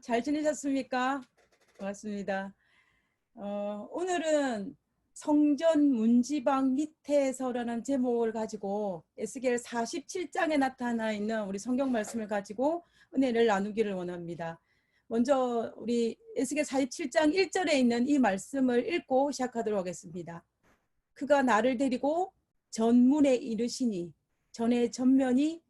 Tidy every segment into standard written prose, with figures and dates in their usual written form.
잘 지내셨습니까? 반갑습니다. 오늘은 성전 문지방 밑에서라는 제목을 가지고 에스겔 47장에 나타나 있는 우리 성경 말씀을 가지고 은혜를 나누기를 원합니다. 먼저 우리 에스겔 47장 1절에 있는 이 말씀을 읽고 시작하도록 하겠습니다. 그가 나를 데리고 전문에 이르시니 전의 전면이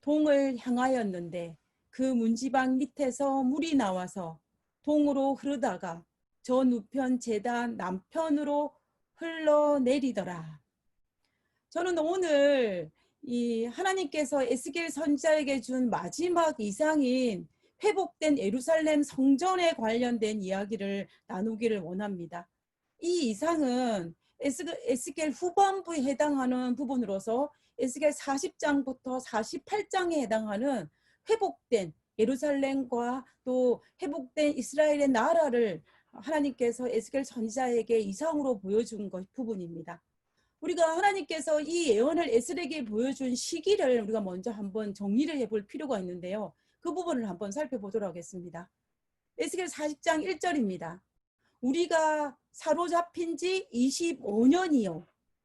동을 향하였는데 그 문지방 밑에서 물이 나와서 동으로 흐르다가 저 우편 제단 남편으로 흘러내리더라. 저는 오늘 이 하나님께서 에스겔 선지자에게 준 마지막 이상인 회복된 예루살렘 성전에 관련된 이야기를 나누기를 원합니다. 이 이상은 에스겔 후반부에 해당하는 부분으로서 에스겔 40장부터 48장에 해당하는 회복된 예루살렘과 또 회복된 이스라엘의 나라를 하나님께서 에스겔 선지자에게 이상으로 보여준 것 부분입니다. 우리가 하나님께서 이 예언을 에스겔에게 보여준 시기를 우리가 먼저 한번 정리를 해볼 필요가 있는데요. 그 부분을 한번 살펴보도록 하겠습니다. 에스겔 40장 1절입니다. 우리가 사로잡힌 지 25년이요.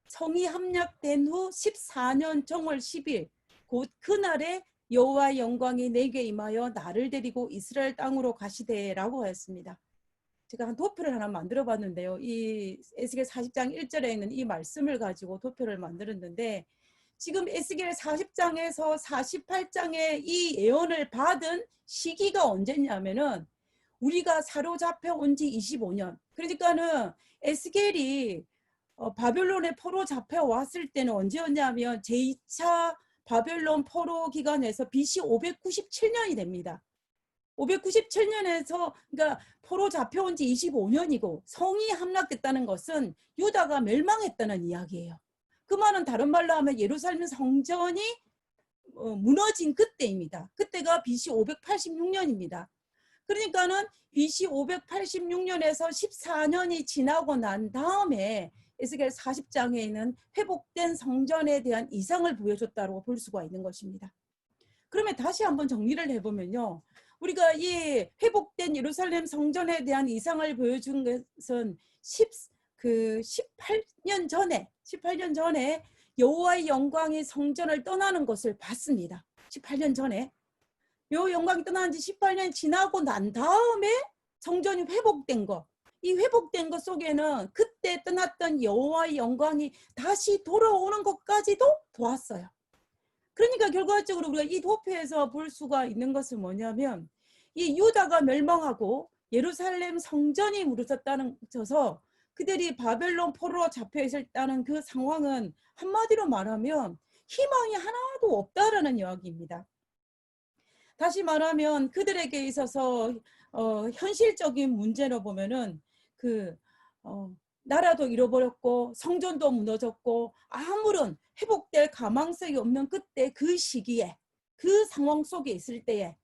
성이 함락된 후 14년 정월 10일 곧 그날에 여호와의 영광이 내게 임하여 나를 데리고 이스라엘 땅으로 가시되라고 하였습니다. 제가 한 도표를 하나 만들어 봤는데요. 이 에스겔 40장 1절에 있는 이 말씀을 가지고 도표를 만들었는데 지금 에스겔 40장에서 48장에 이 예언을 받은 시기가 언제냐면은 우리가 사로잡혀 온 지 25년. 그러니까는 에스겔이 바벨론에 포로 잡혀왔을 때는 언제였냐면 제2차 바벨론 포로 기간에서 BC 597년이 됩니다. 597년에서 그러니까 포로 잡혀온 지 25년이고 성이 함락됐다는 것은 유다가 멸망했다는 이야기예요. 그 말은 다른 말로 하면 예루살렘 성전이 무너진 그때입니다. 그때가 BC 586년입니다. 그러니까는 BC 586년에서 14년이 지나고 난 다음에 에스겔 40장에는 회복된 성전에 대한 이상을 보여줬다고 볼 수가 있는 것입니다. 그러면 다시 한번 정리를 해보면요. 우리가 이 회복된 예루살렘 성전에 대한 이상을 보여준 것은 18년 전에 여호와의 영광이 성전을 떠나는 것을 봤습니다. 18년 전에. 요 영광이 떠난 지 18년 지나고 난 다음에 성전이 회복된 것. 이 회복된 것 속에는 그때 떠났던 여호와의 영광이 다시 돌아오는 것까지도 보았어요. 그러니까 결과적으로 우리가 이 도표에서 볼 수가 있는 것은 뭐냐면 이 유다가 멸망하고 예루살렘 성전이 무너졌다는 것서 그들이 바벨론 포로로 잡혀 있었다는 그 상황은 한마디로 말하면 희망이 하나도 없다라는 이야기입니다. 다시 말하면 그들에게 있어서 현실적인 문제로 보면은 나라도 잃어버렸고 성전도 무너졌고 아무런 회복될 가망성이 없는 그때 그 시기에 그 상황 속에 있을 때에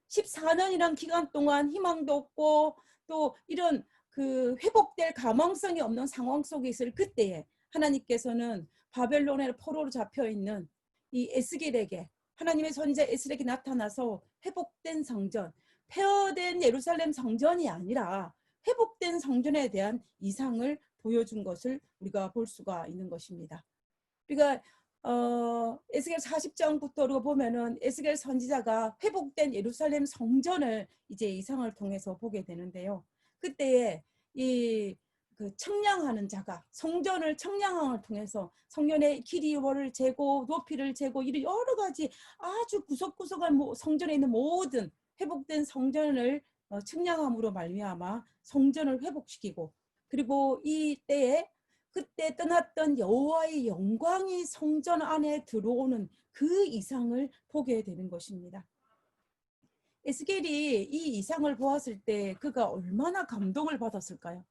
14년이란 기간 동안 희망도 없고 또 이런 회복될 가망성이 없는 상황 속에 있을 그때에 하나님께서는 바벨론에 포로로 잡혀 있는 이 에스겔에게 하나님의 선지자 에스겔에게 나타나서 회복된 성전, 폐허된 예루살렘 성전이 아니라 회복된 성전에 대한 이상을 보여준 것을 우리가 볼 수가 있는 것입니다. 우리가 에스겔 40장부터 보면은 에스겔 선지자가 회복된 예루살렘 성전을 이제 이상을 통해서 보게 되는데요. 그때에 청량하는 자가 성전을 청량함을 통해서 성전의 길이를 재고 높이를 재고 이런 여러 가지 아주 구석구석한 성전에 있는 모든 회복된 성전을 청량함으로 말미암아 성전을 회복시키고 그리고 이 때에 그때 떠났던 여호와의 영광이 성전 안에 들어오는 그 이상을 보게 되는 것입니다. 에스겔이 이 이상을 보았을 때 그가 얼마나 감동을 받았을까요?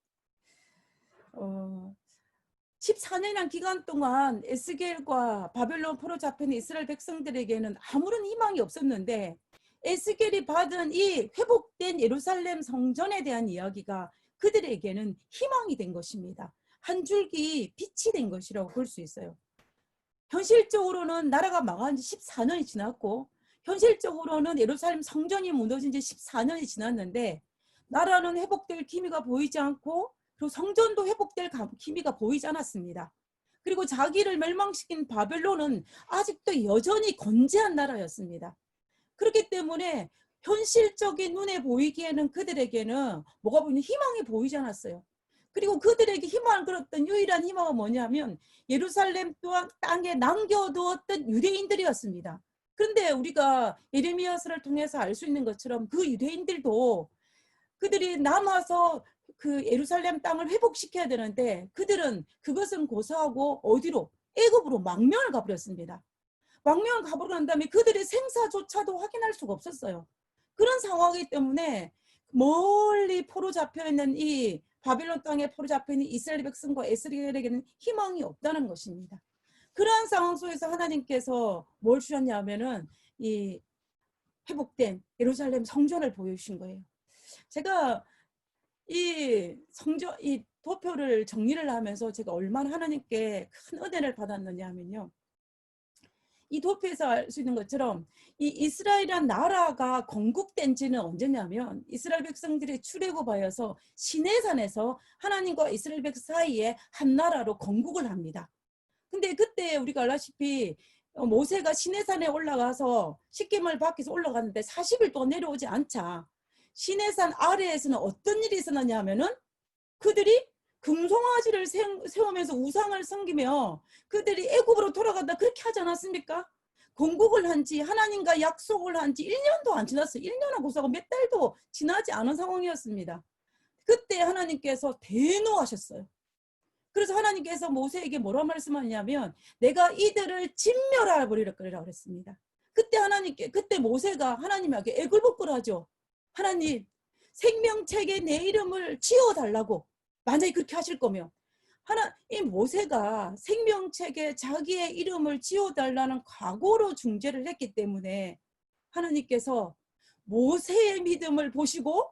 14년이란 기간 동안 에스겔과 바벨론 포로 잡힌 이스라엘 백성들에게는 아무런 희망이 없었는데 에스겔이 받은 이 회복된 예루살렘 성전에 대한 이야기가 그들에게는 희망이 된 것입니다. 한 줄기 빛이 된 것이라고 볼 수 있어요. 현실적으로는 나라가 망한 지 14년이 지났고 현실적으로는 예루살렘 성전이 무너진 지 14년이 지났는데 나라는 회복될 기미가 보이지 않고 그리고 성전도 회복될 기미가 보이지 않았습니다. 그리고 자기를 멸망시킨 바벨론은 아직도 여전히 건재한 나라였습니다. 그렇기 때문에 현실적인 눈에 보이기에는 그들에게는 뭐가 보이는 희망이 보이지 않았어요. 그리고 그들에게 희망을 걸었던 유일한 희망은 뭐냐면 예루살렘 또한 땅에 남겨두었던 유대인들이었습니다. 그런데 우리가 예레미야서를 통해서 알 수 있는 것처럼 그 유대인들도 그들이 남아서 그 예루살렘 땅을 회복시켜야 되는데 그들은 그것은 고사하고 어디로? 애굽으로 망명을 가버렸습니다. 망명을 가버리고 난 다음에 그들의 생사조차도 확인할 수가 없었어요. 그런 상황이기 때문에 멀리 포로 잡혀있는 이 바빌론 땅에 포로 잡혀있는 이스라엘 백성과 에스겔에게는 희망이 없다는 것입니다. 그러한 상황 속에서 하나님께서 뭘 주셨냐면은 이 회복된 예루살렘 성전을 보여주신 거예요. 제가 이 성전, 이 도표를 정리를 하면서 제가 얼마나 하나님께 큰 은혜를 받았느냐 하면요. 이 도표에서 알 수 있는 것처럼 이 이스라엘이란 나라가 건국된 지는 언제냐면 이스라엘 백성들이 출애굽하여서 시내산에서 하나님과 이스라엘 백성 사이에 한 나라로 건국을 합니다. 근데 그때 우리가 알다시피 모세가 시내산에 올라가서 십계명을 받기 위해서 올라갔는데 40일 동안 내려오지 않자 시내산 아래에서는 어떤 일이 있었느냐 하면은 그들이 금송아지를 세우면서 우상을 섬기며 그들이 애굽으로 돌아간다 그렇게 하지 않았습니까? 건국을 한지 하나님과 약속을 한지 1년도 안 지났어요. 1년하고 고사고 몇 달도 지나지 않은 상황이었습니다. 그때 하나님께서 대노하셨어요. 그래서 하나님께서 모세에게 뭐라 말씀하냐면 내가 이들을 진멸해 버리라 그랬습니다. 그때 모세가 하나님에게 애걸복걸하죠. 하나님 생명책에 내 이름을 지워달라고 만약에 그렇게 하실 거면 이 모세가 생명책에 자기의 이름을 지워달라는 각오로 중재를 했기 때문에 하나님께서 모세의 믿음을 보시고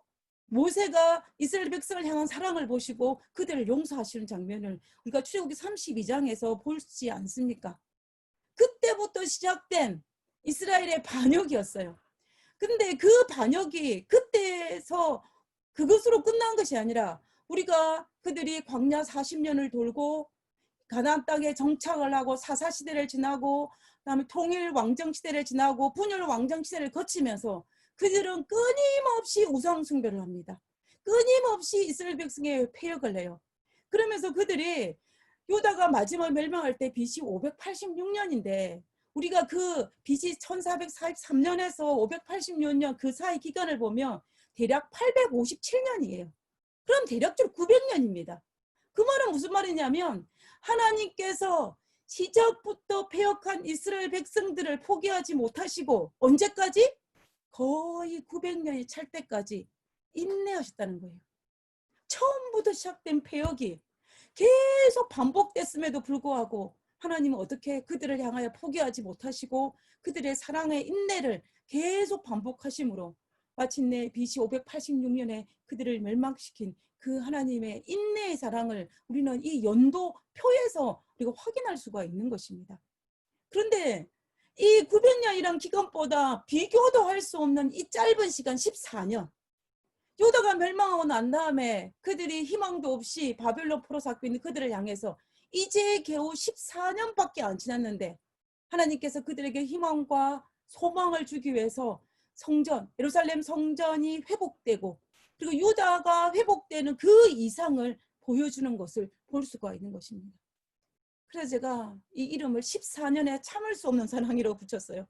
모세가 이스라엘 백성을 향한 사랑을 보시고 그들을 용서하시는 장면을 우리가 출애굽기 32장에서 보지 않습니까? 그때부터 시작된 이스라엘의 반역이었어요. 근데 그 반역이 그때에서 그것으로 끝난 것이 아니라 우리가 그들이 광야 40년을 돌고 가나안 땅에 정착을 하고 사사시대를 지나고 그다음에 통일 왕정시대를 지나고 분열 왕정시대를 거치면서 그들은 끊임없이 우상숭배를 합니다. 끊임없이 이스라엘 백성의 폐역을 해요. 그러면서 그들이 유다가 마지막 멸망할 때 BC 586년인데 우리가 그 BC 1443년에서 586년 그 사이 기간을 보면 대략 857년이에요. 그럼 대략적으로 900년입니다. 그 말은 무슨 말이냐면 하나님께서 시작부터 폐역한 이스라엘 백성들을 포기하지 못하시고 언제까지? 거의 900년이 찰 때까지 인내하셨다는 거예요. 처음부터 시작된 폐역이 계속 반복됐음에도 불구하고 하나님은 어떻게 그들을 향하여 포기하지 못하시고 그들의 사랑의 인내를 계속 반복하심으로 마침내 BC 586년에 그들을 멸망시킨 그 하나님의 인내의 사랑을 우리는 이 연도표에서 우리가 확인할 수가 있는 것입니다. 그런데 이 900년이란 기간보다 비교도 할 수 없는 이 짧은 시간 14년 유다가 멸망하고 난 다음에 그들이 희망도 없이 바벨론 포로 잡고 있는 그들을 향해서 이제 겨우 14년밖에 안 지났는데 하나님께서 그들에게 희망과 소망을 주기 위해서 성전, 예루살렘 성전이 회복되고 그리고 유다가 회복되는 그 이상을 보여주는 것을 볼 수가 있는 것입니다. 그래서 제가 이 이름을 14년에 참을 수 없는 사랑이라고 붙였어요.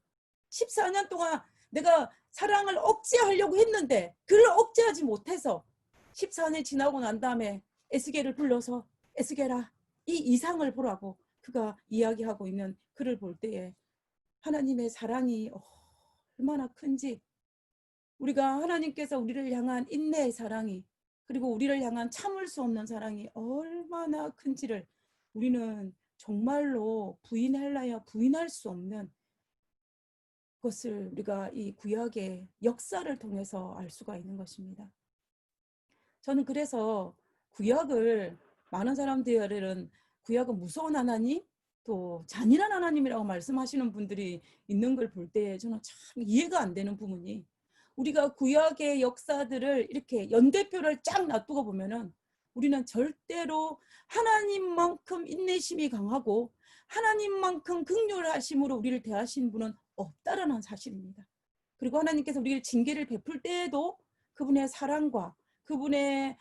14년 동안 내가 사랑을 억제하려고 했는데 그를 억제하지 못해서 14년 지나고 난 다음에 에스겔을 불러서 에스겔아 이 이상을 보라고 그가 이야기하고 있는 글을 볼 때에 하나님의 사랑이 얼마나 큰지 우리가 하나님께서 우리를 향한 인내의 사랑이 그리고 우리를 향한 참을 수 없는 사랑이 얼마나 큰지를 우리는 정말로 부인할 수 없는 것을 우리가 이 구약의 역사를 통해서 알 수가 있는 것입니다. 저는 그래서 구약을 많은 사람들은 구약은 무서운 하나님, 또 잔인한 하나님이라고 말씀하시는 분들이 있는 걸 볼 때 저는 참 이해가 안 되는 부분이, 우리가 구약의 역사들을 이렇게 연대표를 쫙 놔두고 보면은 우리는 절대로 하나님만큼 인내심이 강하고 하나님만큼 긍휼하심으로 우리를 대하신 분은 없다라는 사실입니다. 그리고 하나님께서 우리를 징계를 베풀 때에도 그분의 사랑과 그분의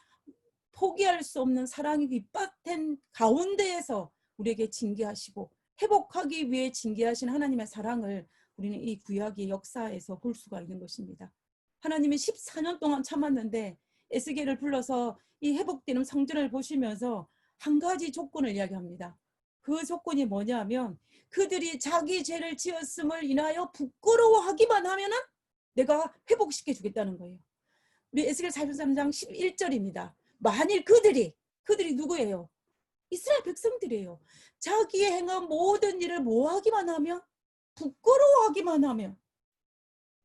포기할 수 없는 사랑이 밑바텐 가운데에서 우리에게 징계하시고 회복하기 위해 징계하신 하나님의 사랑을 우리는 이 구약의 역사에서 볼 수가 있는 것입니다. 하나님이 14년 동안 참았는데 에스겔을 불러서 이 회복되는 성전을 보시면서 한 가지 조건을 이야기합니다. 그 조건이 뭐냐면 그들이 자기 죄를 지었음을 인하여 부끄러워하기만 하면은 내가 회복시켜 주겠다는 거예요. 우리 에스겔 43장 11절입니다. 만일 그들이 누구예요? 이스라엘 백성들이에요. 자기의 행한 모든 일을 뭐하기만 하면, 부끄러워하기만 하면,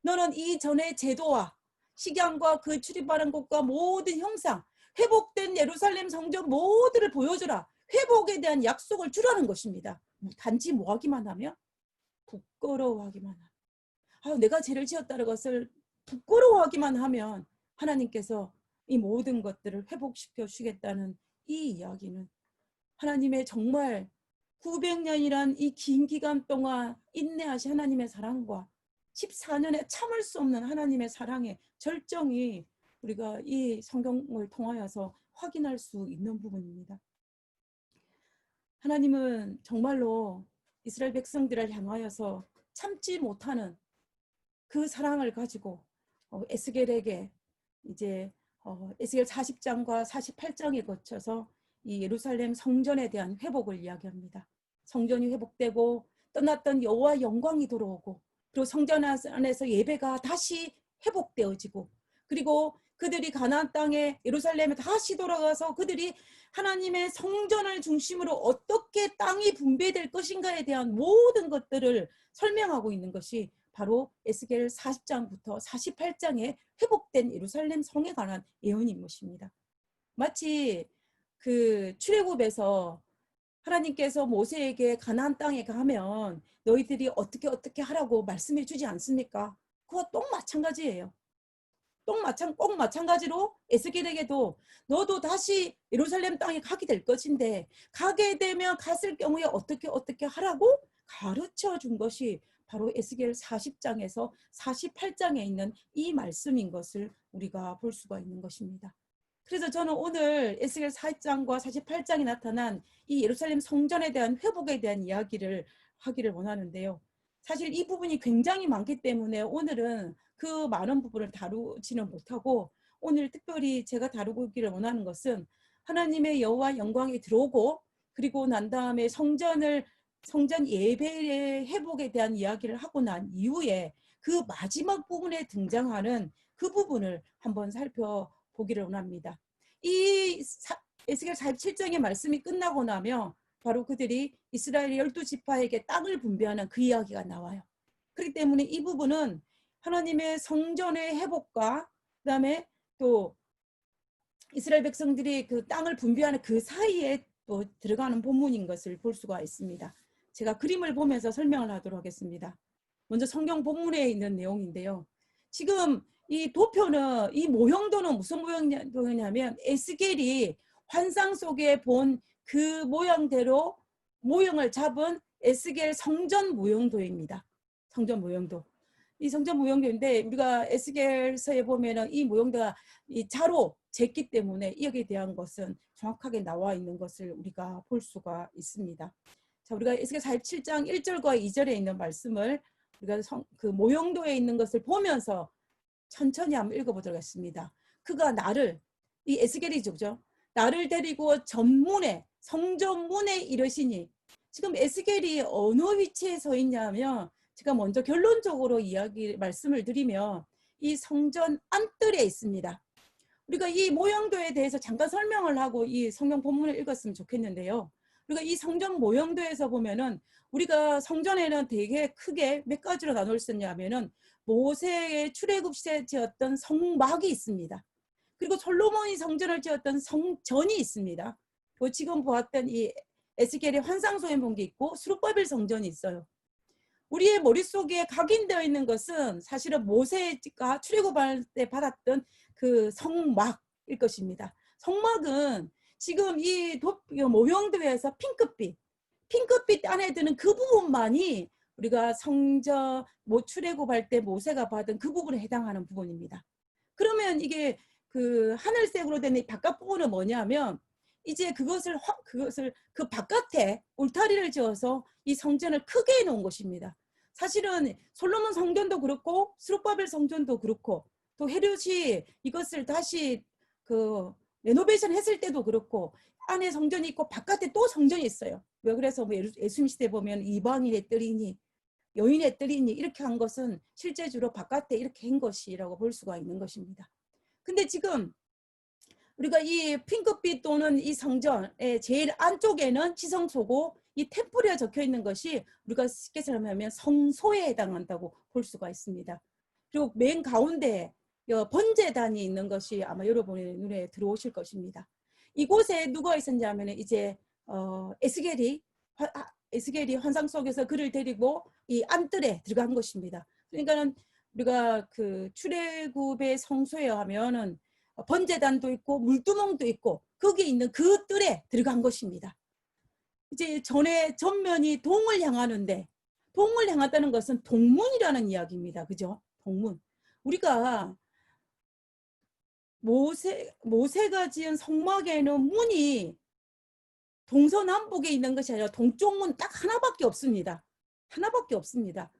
너는 이전의 제도와 식양과 그 출입하는 곳과 모든 형상, 회복된 예루살렘 성전 모두를 보여주라. 회복에 대한 약속을 주라는 것입니다. 단지 뭐하기만 하면, 부끄러워하기만 하면, 내가 죄를 지었다는 것을 부끄러워하기만 하면 하나님께서 이 모든 것들을 회복시켜 주겠다는 이 이야기는 하나님의 정말 900년이란 이 긴 기간 동안 인내하신 하나님의 사랑과 14년에 참을 수 없는 하나님의 사랑의 절정이 우리가 이 성경을 통하여서 확인할 수 있는 부분입니다. 하나님은 정말로 이스라엘 백성들을 향하여서 참지 못하는 그 사랑을 가지고 에스겔에게 이제 에스겔 40장과 48장에 거쳐서 이 예루살렘 성전에 대한 회복을 이야기합니다. 성전이 회복되고 떠났던 여호와 영광이 돌아오고 그리고 성전 안에서 예배가 다시 회복되어지고 그리고 그들이 가나안 땅에 예루살렘에 다시 돌아가서 그들이 하나님의 성전을 중심으로 어떻게 땅이 분배될 것인가에 대한 모든 것들을 설명하고 있는 것이 바로 에스겔 40장부터 48장에 회복된 예루살렘 성에 관한 예언인 것입니다. 마치 그 출애굽에서 하나님께서 모세에게 가나안 땅에 가면 너희들이 어떻게 하라고 말씀해 주지 않습니까? 그와 꼭 마찬가지예요. 꼭 마찬가지로 에스겔에게도 너도 다시 예루살렘 땅에 가게 될 것인데 가게 되면 갔을 경우에 어떻게 하라고 가르쳐 준 것이 바로 에스겔 40장에서 48장에 있는 이 말씀인 것을 우리가 볼 수가 있는 것입니다. 그래서 저는 오늘 에스겔 40장과 48장에 나타난 이 예루살렘 성전에 대한 회복에 대한 이야기를 하기를 원하는데요. 사실 이 부분이 굉장히 많기 때문에 오늘은 그 많은 부분을 다루지는 못하고 오늘 특별히 제가 다루기를 원하는 것은 하나님의 여호와 영광이 들어오고 그리고 난 다음에 성전 예배의 회복에 대한 이야기를 하고 난 이후에 그 마지막 부분에 등장하는 그 부분을 한번 살펴보기를 원합니다. 이 에스겔 47장의 말씀이 끝나고 나면 바로 그들이 이스라엘 12지파에게 땅을 분배하는 그 이야기가 나와요. 그렇기 때문에 이 부분은 하나님의 성전의 회복과 그다음에 또 이스라엘 백성들이 그 땅을 분배하는 그 사이에 또 들어가는 본문인 것을 볼 수가 있습니다. 제가 그림을 보면서 설명을 하도록 하겠습니다. 먼저 성경 본문에 있는 내용인데요. 지금 이 도표는 이 모형도는 무슨 모형이냐면 에스겔이 환상 속에 본 그 모양대로 모형을 잡은 에스겔 성전 모형도입니다. 성전 모형도. 이 성전 모형도인데 우리가 에스겔서에 보면은 이 모형도가 이 자로 쟀기 때문에 여기에 대한 것은 정확하게 나와 있는 것을 우리가 볼 수가 있습니다. 자, 우리가 에스겔 47장 1절과 2절에 있는 말씀을 우리가 그 모형도에 있는 것을 보면서 천천히 한번 읽어보도록 하겠습니다. 그가 나를, 이 에스겔이죠. 나를 데리고 전문에 성전문에 이르시니 지금 에스겔이 어느 위치에 서 있냐면 제가 먼저 결론적으로 말씀을 드리면 이 성전 안뜰에 있습니다. 우리가 이 모형도에 대해서 잠깐 설명을 하고 이 성경 본문을 읽었으면 좋겠는데요. 우리가 이 성전 모형도에서 보면은 우리가 성전에는 되게 크게 몇 가지로 나눌 수 있냐면은 모세의 출애굽 시대에 지었던 성막이 있습니다. 그리고 솔로몬이 성전을 지었던 성전이 있습니다. 그리고 지금 보았던 이 에스겔의 환상소에 본 게 있고 스룹바벨 성전이 있어요. 우리의 머릿속에 각인되어 있는 것은 사실은 모세가 출애굽할 때 받았던 그 성막일 것입니다. 성막은 지금 이 모형도에서 핑크빛 안에 드는 그 부분만이 우리가 성전 출애굽할 때 모세가 받은 그 부분에 해당하는 부분입니다. 그러면 이게 그 하늘색으로 된 이 바깥 부분은 뭐냐면 이제 그것을 그 바깥에 울타리를 지어서 이 성전을 크게 해놓은 것입니다. 사실은 솔로몬 성전도 그렇고 스룹바벨 성전도 그렇고 또 헤롯이 이것을 다시 그 레노베이션 했을 때도 그렇고 안에 성전이 있고 바깥에 또 성전이 있어요. 왜 그래서 뭐 예수님 시대 보면 이방인의 뜰이니 여인의 뜰이니 이렇게 한 것은 실제적으로 바깥에 이렇게 한 것이라고 볼 수가 있는 것입니다. 근데 지금 우리가 이 핑크빛 또는 이 성전의 제일 안쪽에는 지성소고 이 템플에 적혀 있는 것이 우리가 쉽게 설명하면 성소에 해당한다고 볼 수가 있습니다. 그리고 맨 가운데 번제단이 있는 것이 아마 여러분의 눈에 들어오실 것입니다. 이곳에 누가 있었냐면 이제 에스겔이 환상 속에서 그를 데리고 이 안뜰에 들어간 것입니다. 그러니까는 우리가 그 출애굽의 성소에 하면은 번제단도 있고 물두멍도 있고 거기에 있는 그 뜰에 들어간 것입니다. 이제 전면이 동을 향하는데 동을 향했다는 것은 동문이라는 이야기입니다. 그죠? 동문. 우리가 모세가 지은 성막에는 문이 동서남북에 있는 것이 아니라 동쪽문 딱 하나밖에 없습니다. 하나밖에 없습니다.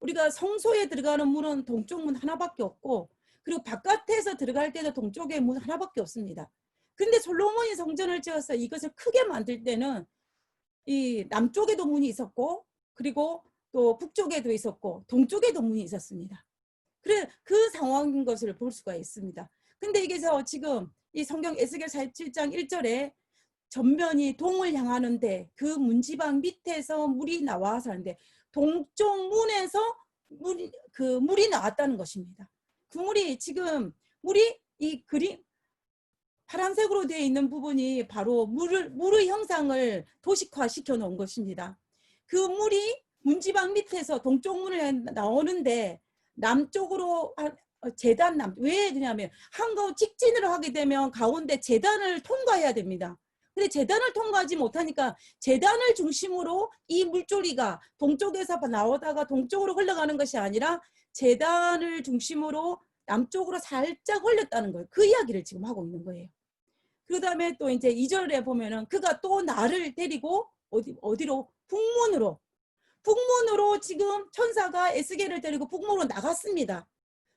우리가 성소에 들어가는 문은 동쪽문 하나밖에 없고 그리고 바깥에서 들어갈 때도 동쪽에 문 하나밖에 없습니다. 근데 솔로몬이 성전을 지어서 이것을 크게 만들 때는 이 남쪽에도 문이 있었고 그리고 또 북쪽에도 있었고 동쪽에도 문이 있었습니다. 그래 그 상황인 것을 볼 수가 있습니다. 근데 이게 지금 이 성경 에스겔 47장 1절에 전면이 동을 향하는데 그 문지방 밑에서 물이 나와서 하는데 동쪽 문에서 물이 나왔다는 것입니다. 그 물이 지금 이 그림 파란색으로 되어 있는 부분이 바로 물의 형상을 도식화 시켜 놓은 것입니다. 그 물이 문지방 밑에서 동쪽 문에 나오는데 남쪽으로 재단 왜 그러냐면 한가운데 직진으로 하게 되면 가운데 재단을 통과해야 됩니다. 근데 재단을 통과하지 못하니까 재단을 중심으로 이 물조리가 동쪽에서 나오다가 동쪽으로 흘러가는 것이 아니라 재단을 중심으로 남쪽으로 살짝 흘렸다는 거예요. 그 이야기를 지금 하고 있는 거예요. 그 다음에 또 이제 2절에 보면은 그가 또 나를 데리고 어디로? 북문으로 지금 천사가 에스겔을 데리고 북문으로 나갔습니다.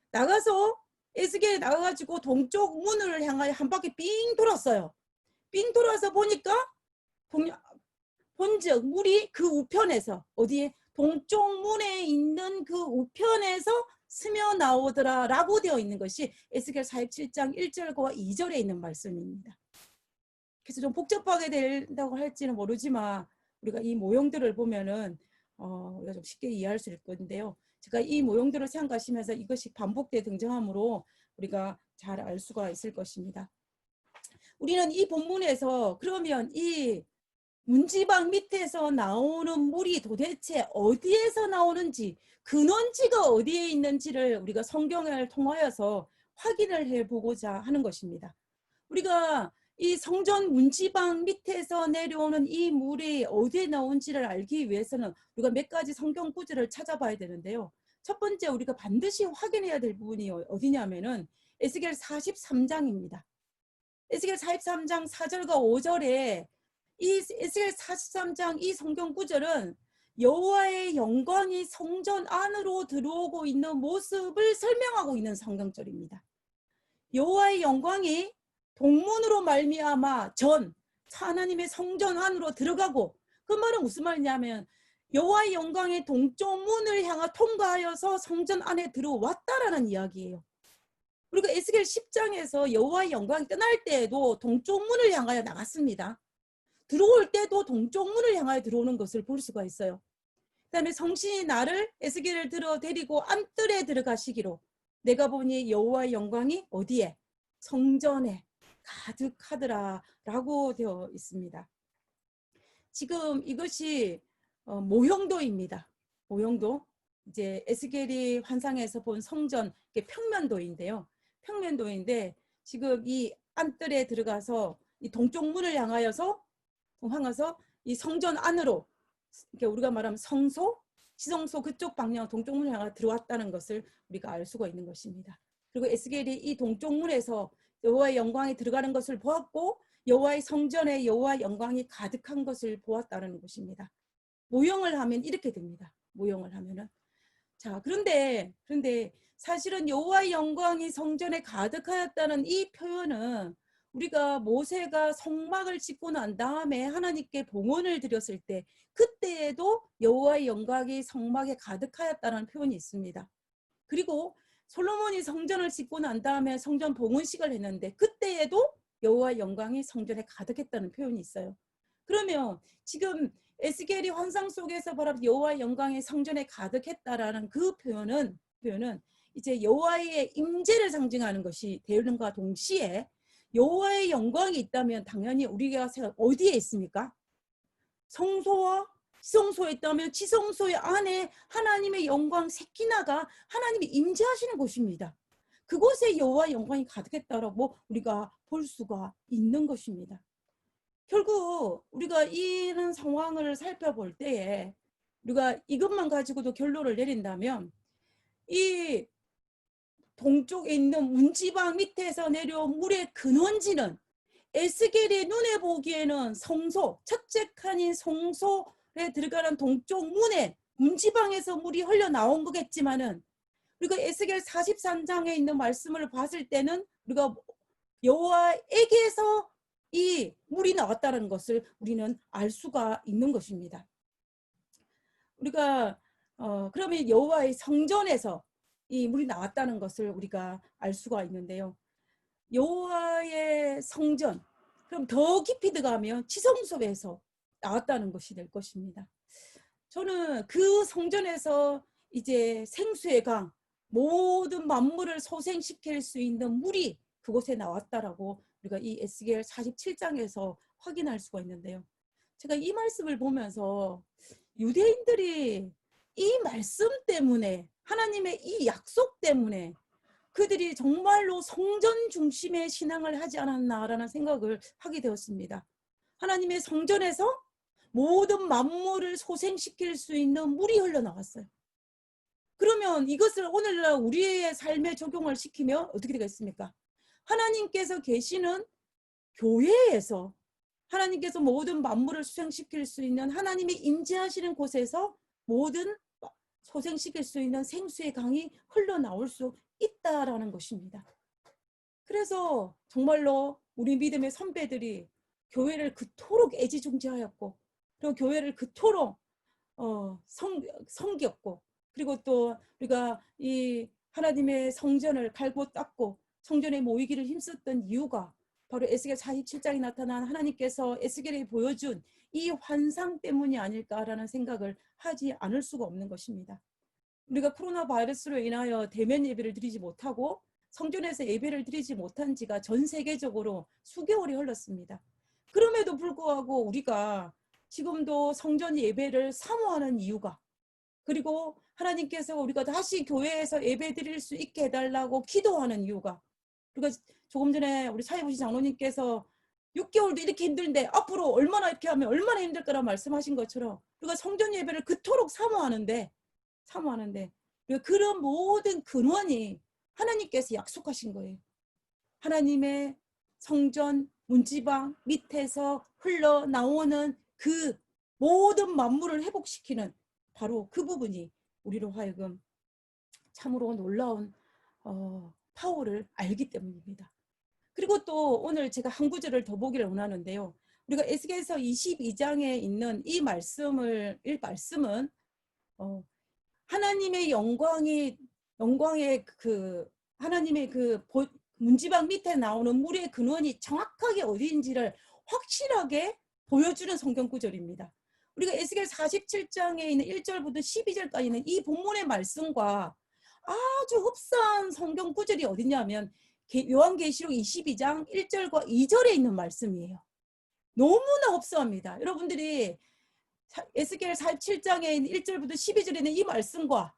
나가서 에스겔이 나가가지고 동쪽 문을 향하여 한 바퀴 삥 돌았어요. 삥 돌아서 보니까 본즉 물이 그 우편에서 어디에 동쪽 문에 있는 그 우편에서 스며 나오더라 라고 되어 있는 것이 에스겔 47장 1절과 2절에 있는 말씀입니다. 그래서 좀 복잡하게 된다고 할지는 모르지만 우리가 이 모형들을 보면은 우리가 좀 쉽게 이해할 수 있을 건데요. 제가 이 모형들을 생각하시면서 이것이 반복되어 등장하므로 우리가 잘 알 수가 있을 것입니다. 우리는 이 본문에서 그러면 이 문지방 밑에서 나오는 물이 도대체 어디에서 나오는지 근원지가 어디에 있는지를 우리가 성경을 통하여서 확인을 해보고자 하는 것입니다. 우리가 이 성전 문지방 밑에서 내려오는 이 물이 어디에 나온지를 알기 위해서는 우리가 몇 가지 성경 구절을 찾아봐야 되는데요. 첫 번째 우리가 반드시 확인해야 될 부분이 어디냐면은 에스겔 43장입니다. 에스겔 43장 4절과 5절에 이 에스겔 43장 이 성경 구절은 여호와의 영광이 성전 안으로 들어오고 있는 모습을 설명하고 있는 성경절입니다. 여호와의 영광이 동문으로 말미암아 하나님의 성전 안으로 들어가고 그 말은 무슨 말이냐면 여호와의 영광이 동쪽 문을 향해 통과하여서 성전 안에 들어왔다라는 이야기예요. 그리고 에스겔 10장에서 여호와의 영광이 떠날 때에도 동쪽 문을 향하여 나갔습니다. 들어올 때도 동쪽 문을 향하여 들어오는 것을 볼 수가 있어요. 그 다음에 성신이 나를 에스겔을 데리고 안뜰에 들어가시기로 내가 보니 여호와의 영광이 어디에? 성전에 가득하더라 라고 되어 있습니다. 지금 이것이 모형도입니다. 모형도. 이제 에스겔이 환상에서 본 성전, 평면도인데요. 평면도인데 지금 이 안뜰에 들어가서 이 동쪽 문을 향하여서 이 성전 안으로, 이렇게 우리가 말하면 성소, 지성소 그쪽 방향 동쪽 문을 향해 들어왔다는 것을 우리가 알 수가 있는 것입니다. 그리고 에스겔이 이 동쪽 문에서 여호와의 영광이 들어가는 것을 보았고 여호와의 성전에 여호와의 영광이 가득한 것을 보았다는 것입니다. 모형을 하면 이렇게 됩니다. 모형을 하면은. 자, 그런데 사실은 여호와의 영광이 성전에 가득하였다는 이 표현은 우리가 모세가 성막을 짓고 난 다음에 하나님께 봉헌을 드렸을 때 그때에도 여호와의 영광이 성막에 가득하였다는 표현이 있습니다. 그리고 솔로몬이 성전을 짓고 난 다음에 성전 봉헌식을 했는데 그때에도 여호와의 영광이 성전에 가득했다는 표현이 있어요. 그러면 지금 에스겔이 환상 속에서 바라본 여호와의 영광이 성전에 가득했다라는 그 표현은 이제 여호와의 임재를 상징하는 것이 되는과 동시에 여호와의 영광이 있다면 당연히 우리가 생각 어디에 있습니까? 성소와 지성소에 있다면 지성소의 안에 하나님의 영광 세키나가 하나님이 임재하시는 곳입니다. 그곳에 여호와의 영광이 가득했다라고 우리가 볼 수가 있는 것입니다. 결국 우리가 이런 상황을 살펴볼 때에 우리가 이것만 가지고도 결론을 내린다면 이 동쪽에 있는 문지방 밑에서 내려온 물의 근원지는 에스겔의 눈에 보기에는 성소, 첫째 칸인 성소에 들어가는 동쪽 문에 문지방에서 물이 흘러나온 거겠지만은 우리가 에스겔 43장에 있는 말씀을 봤을 때는 우리가 여호와에게서 이 물이 나왔다는 것을 우리는 알 수가 있는 것입니다. 우리가 그러면 여호와의 성전에서 이 물이 나왔다는 것을 우리가 알 수가 있는데요. 여호와의 성전, 그럼 더 깊이 들어가면 지성소에서 나왔다는 것이 될 것입니다. 저는 그 성전에서 이제 생수의 강, 모든 만물을 소생시킬 수 있는 물이 그곳에 나왔다라고 우리가 이 에스겔 47장에서 확인할 수가 있는데요. 제가 이 말씀을 보면서 유대인들이 이 말씀 때문에 하나님의 이 약속 때문에 그들이 정말로 성전 중심의 신앙을 하지 않았나라는 생각을 하게 되었습니다. 하나님의 성전에서 모든 만물을 소생시킬 수 있는 물이 흘러나왔어요. 그러면 이것을 오늘날 우리의 삶에 적용을 시키면 어떻게 되겠습니까? 하나님께서 계시는 교회에서 하나님께서 모든 만물을 소생시킬 수 있는 하나님이 임재하시는 곳에서 모든 소생시킬 수 있는 생수의 강이 흘러나올 수 있다라는 것입니다. 그래서 정말로 우리 믿음의 선배들이 교회를 그토록 애지중지하였고 그리고 교회를 그토록 섬겼고 그리고 또 우리가 이 하나님의 성전을 갈고 닦고 성전에 모이기를 힘썼던 이유가 바로 에스겔 47장에 나타난 하나님께서 에스겔에 보여준 이 환상 때문이 아닐까라는 생각을 하지 않을 수가 없는 것입니다. 우리가 코로나 바이러스로 인하여 대면 예배를 드리지 못하고 성전에서 예배를 드리지 못한 지가 전 세계적으로 수개월이 흘렀습니다. 그럼에도 불구하고 우리가 지금도 성전 예배를 사모하는 이유가 그리고 하나님께서 우리가 다시 교회에서 예배 드릴 수 있게 해달라고 기도하는 이유가 우리가 조금 전에 우리 사회부시 장로님께서 6개월도 이렇게 힘든데 앞으로 얼마나 이렇게 하면 얼마나 힘들 거라 말씀하신 것처럼 우리가 성전 예배를 그토록 사모하는데 그런 모든 근원이 하나님께서 약속하신 거예요. 하나님의 성전 문지방 밑에서 흘러나오는 그 모든 만물을 회복시키는 바로 그 부분이 우리로 하여금 참으로 놀라운 파워를 알기 때문입니다. 그리고 또 오늘 제가 한 구절을 더 보기를 원하는데요. 우리가 에스겔서 22장에 있는 이 말씀은 하나님의 영광의 그 하나님의 그 문지방 밑에 나오는 물의 근원이 정확하게 어디인지를 확실하게 보여주는 성경 구절입니다. 우리가 에스겔 47장에 있는 1절부터 12절까지는 이 본문의 말씀과 아주 흡사한 성경 구절이 어디냐면 요한계시록 22장 1절과 2절에 있는 말씀이에요. 너무나 흡사합니다. 여러분들이 에스겔 47장에 있는 1절부터 12절에 있는 이 말씀과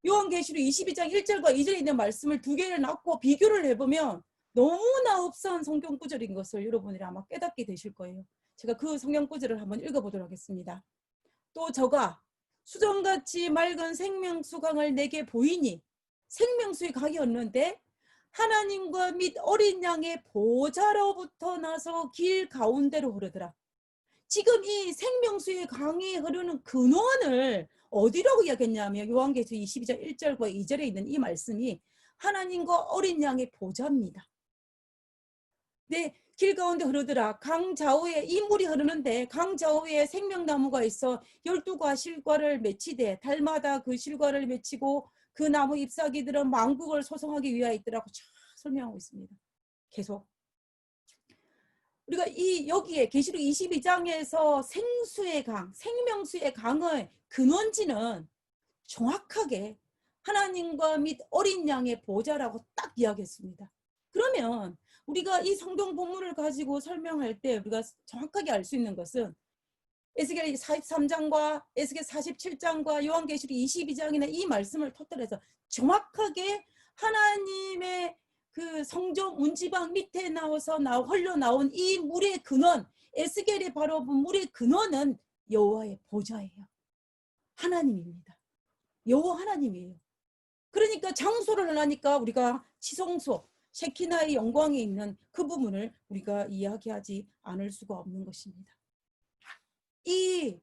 요한계시록 22장 1절과 2절에 있는 말씀을 두 개를 놓고 비교를 해보면 너무나 흡사한 성경 구절인 것을 여러분들이 아마 깨닫게 되실 거예요. 제가 그 성경 구절을 한번 읽어보도록 하겠습니다. 또 저가 수정같이 맑은 생명수 강을 내게 보이니, 생명수의 강이었는데 하나님과 및 어린 양의 보좌로부터 나서 길 가운데로 흐르더라. 지금 이 생명수의 강이 흐르는 근원을 어디라고 이야기했냐면 요한계시록 22장 1절과 2절에 있는 이 말씀이 하나님과 어린 양의 보좌입니다. 네, 길 가운데 흐르더라. 강 좌우에 이 물이 흐르는데 강 좌우에 생명나무가 있어 12과 실과를 맺히되 달마다 그 실과를 맺히고 그 나무 잎사귀들은 만국을 소성하기 위하여 있더라고 쫙 설명하고 있습니다. 계속 우리가 이 여기에 계시록 22장에서 생수의 강, 생명수의 강의 근원지는 정확하게 하나님과 및 어린 양의 보좌라고 딱 이야기했습니다. 그러면 우리가 이 성경 본문을 가지고 설명할 때 우리가 정확하게 알 수 있는 것은 에스겔 43장과 에스겔 47장과 요한계시록 22장이나 이 말씀을 토탈해서 정확하게 하나님의 그 성전 문지방 밑에 나와서 흘러나온 이 물의 근원, 에스겔이 바로 물의 근원은 여호와의 보좌예요. 하나님입니다. 여호와 하나님이에요. 그러니까 장소를 하니까 우리가 지성소, 셰키나의 영광에 있는 그 부분을 우리가 이야기하지 않을 수가 없는 것입니다. 이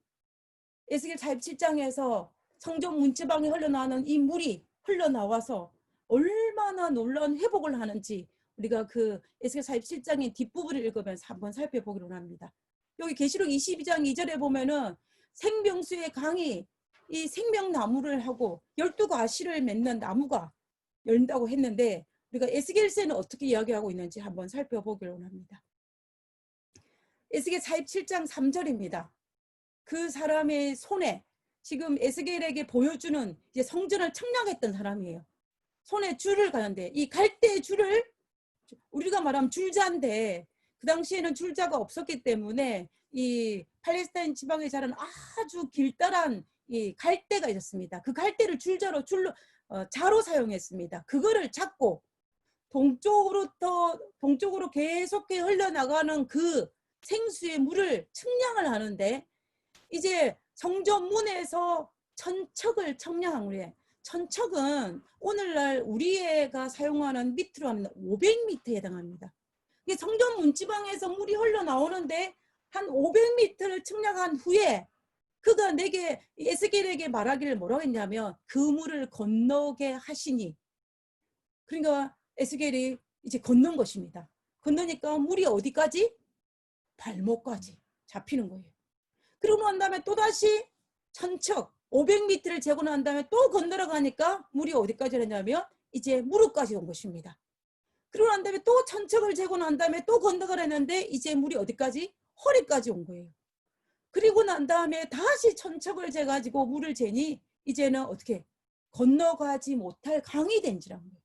에스겔 47장에서 성전 문지방에 흘러나오는 이 물이 흘러나와서 얼마나 놀라운 회복을 하는지 우리가 그 에스겔 47장의 뒷부분을 읽으면서 한번 살펴보기로 합니다. 여기 계시록 22장 2절에 보면은 생명수의 강이 이 생명나무를 하고 12가시를 맺는 나무가 열린다고 했는데 우리가 에스겔서에는 어떻게 이야기하고 있는지 한번 살펴보기로 합니다. 에스겔 47장 3절입니다. 그 사람의 손에 지금 에스겔에게 보여주는 이제 성전을 청량했던 사람이에요. 손에 줄을 가는데 이 갈대 줄을 우리가 말하면 줄자인데 그 당시에는 줄자가 없었기 때문에 이 팔레스타인 지방에 자란 아주 길다란 이 갈대가 있었습니다. 그 갈대를 자로 사용했습니다. 그거를 잡고 동쪽으로 계속해 흘러나가는 그 생수의 물을 측량을 하는데 이제 성전문에서 천척을 청량한 거예요. 천척은 오늘날 우리가 사용하는 미터로 하면 500m에 해당합니다. 성전 문지방에서 물이 흘러나오는데 한 500m를 측량한 후에 그가 내게 에스겔에게 말하기를 뭐라고 했냐면 그 물을 건너게 하시니, 그러니까 에스겔이 이제 건넌 것입니다. 건너니까 물이 어디까지? 발목까지 잡히는 거예요. 그러고 난 다음에 또다시 천척 500m를 재고 난 다음에 또 건너러 가니까 물이 어디까지 했냐면 이제 무릎까지 온 것입니다. 그러고 난 다음에 또 천척을 재고 난 다음에 또 건너가려는데 이제 물이 어디까지? 허리까지 온 거예요. 그리고 난 다음에 다시 천척을 재가지고 물을 재니 이제는 어떻게 건너가지 못할 강이 된지라는 거예요.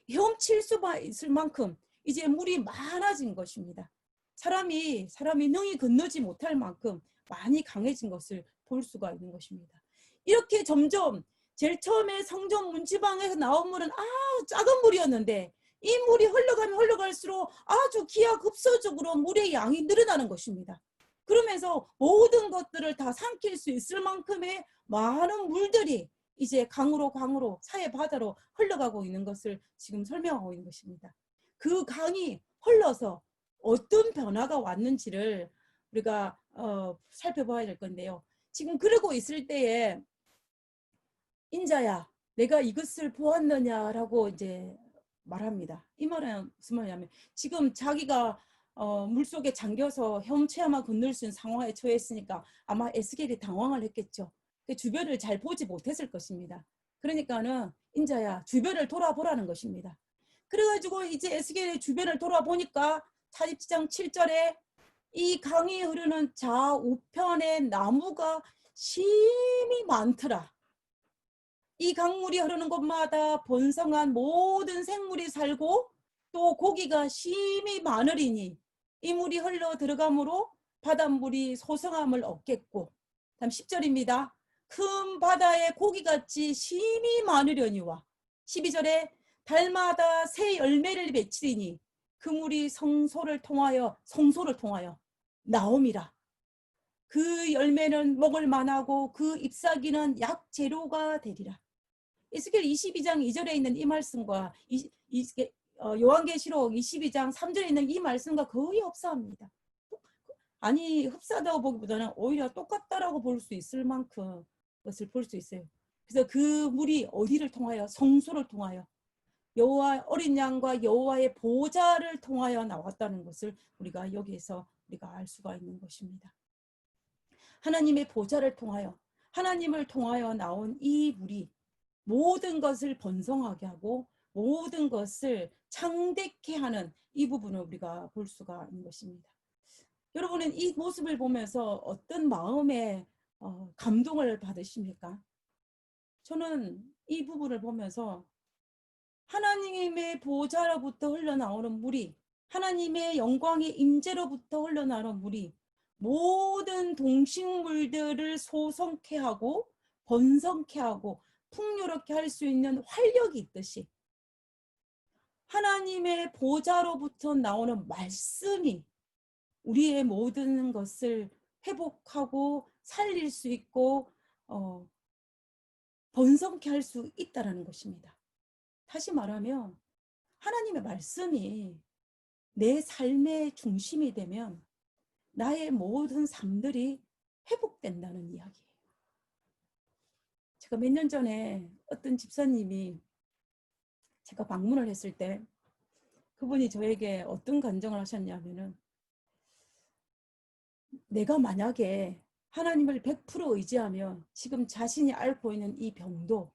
헤엄칠 수 있을 만큼 이제 물이 많아진 것입니다. 사람이 능히 건너지 못할 만큼 많이 강해진 것을 볼 수가 있는 것입니다. 이렇게 점점 제일 처음에 성전 문지방에서 나온 물은 아주 작은 물이었는데 이 물이 흘러가면 흘러갈수록 아주 기하급수적으로 물의 양이 늘어나는 것입니다. 그러면서 모든 것들을 다 삼킬 수 있을 만큼의 많은 물들이 이제 강으로 사해 바다로 흘러가고 있는 것을 지금 설명하고 있는 것입니다. 그 강이 흘러서 어떤 변화가 왔는지를 우리가 살펴봐야 될 건데요. 지금 그러고 있을 때에 인자야 내가 이것을 보았느냐라고 이제 말합니다. 이 말은 무슨 말이냐면 지금 자기가 물속에 잠겨서 헤엄쳐야만 건널 수 있는 상황에 처했으니까 아마 에스겔이 당황을 했겠죠. 주변을 잘 보지 못했을 것입니다. 그러니까는 인자야 주변을 돌아보라는 것입니다. 그래가지고 이제 에스겔의 주변을 돌아보니까 47장 7절에 이 강이 흐르는 좌우편에 나무가 심히 많더라. 이 강물이 흐르는 곳마다 번성한 모든 생물이 살고 또 고기가 심히 많으리니 이 물이 흘러 들어가므로 바닷물이 소성함을 얻겠고, 다음 10절입니다. 큰 바다의 고기같이 심히 많으려니와 12절에 달마다 새 열매를 맺히리니 그 물이 성소를 통하여 나옴이라. 그 열매는 먹을 만하고 그 잎사귀는 약 재료가 되리라. 에스겔 22장 2절에 있는 이 말씀과 요한계시록 22장 3절에 있는 이 말씀과 거의 흡사합니다. 아니 흡사하다고 보기보다는 오히려 똑같다라고 볼 수 있을 만큼 것을 볼 수 있어요. 그래서 그 물이 어디를 통하여? 성소를 통하여 여호와 어린 양과 여호와의 보좌를 통하여 나왔다는 것을 우리가 여기에서 우리가 알 수가 있는 것입니다. 하나님의 보좌를 통하여, 하나님을 통하여 나온 이 물이 모든 것을 번성하게 하고 모든 것을 창대케 하는 이 부분을 우리가 볼 수가 있는 것입니다. 여러분은 이 모습을 보면서 어떤 마음의 감동을 받으십니까? 저는 이 부분을 보면서 하나님의 보좌로부터 흘러나오는 물이, 하나님의 영광의 임재로부터 흘러나오는 물이 모든 동식물들을 소성케 하고 번성케 하고 풍요롭게 할 수 있는 활력이 있듯이 하나님의 보좌로부터 나오는 말씀이 우리의 모든 것을 회복하고 살릴 수 있고 번성케 할 수 있다는 것입니다. 다시 말하면 하나님의 말씀이 내 삶의 중심이 되면 나의 모든 삶들이 회복된다는 이야기예요. 제가 몇 년 전에 어떤 집사님이 제가 방문을 했을 때 그분이 저에게 어떤 간증을 하셨냐면은, 내가 만약에 하나님을 100% 의지하면 지금 자신이 앓고 있는 이 병도,